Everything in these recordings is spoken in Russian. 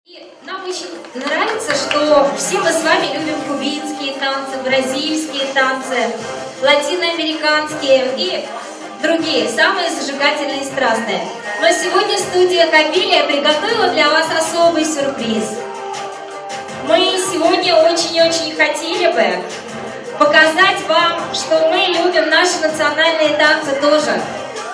И нам очень нравится, что все мы с вами любим кубинские танцы, бразильские танцы, латиноамериканские и другие, самые зажигательные и страстные. Но сегодня студия Капелия приготовила для вас особый сюрприз. Мы сегодня очень-очень хотели бы показать вам, что мы любим наши национальные танцы тоже.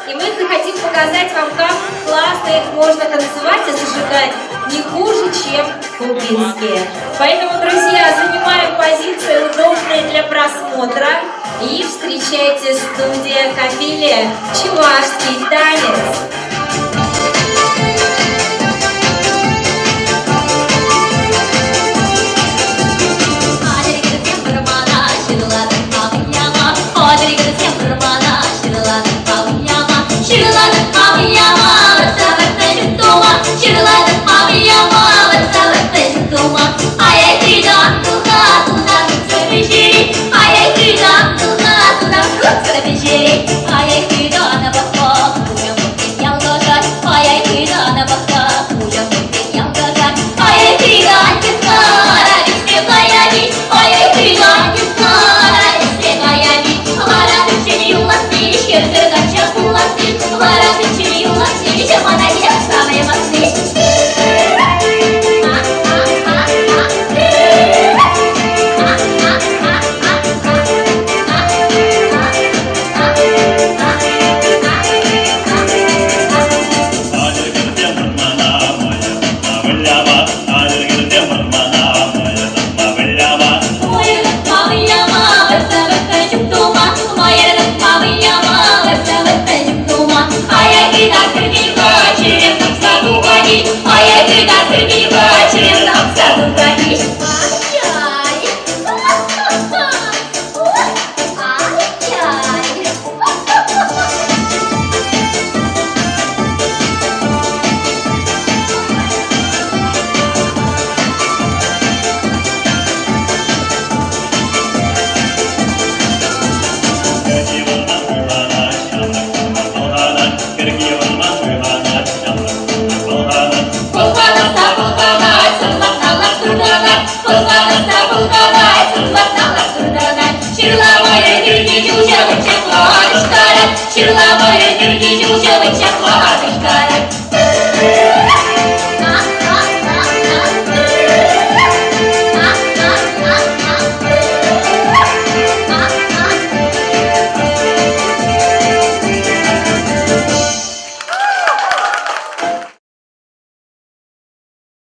И мы хотим показать вам, как классно их можно танцевать и зажигать не хуже, чем кубинские. Поэтому, друзья, занимаем позиции удобные для просмотра и встречайте студия Капелия «Чувашский танец».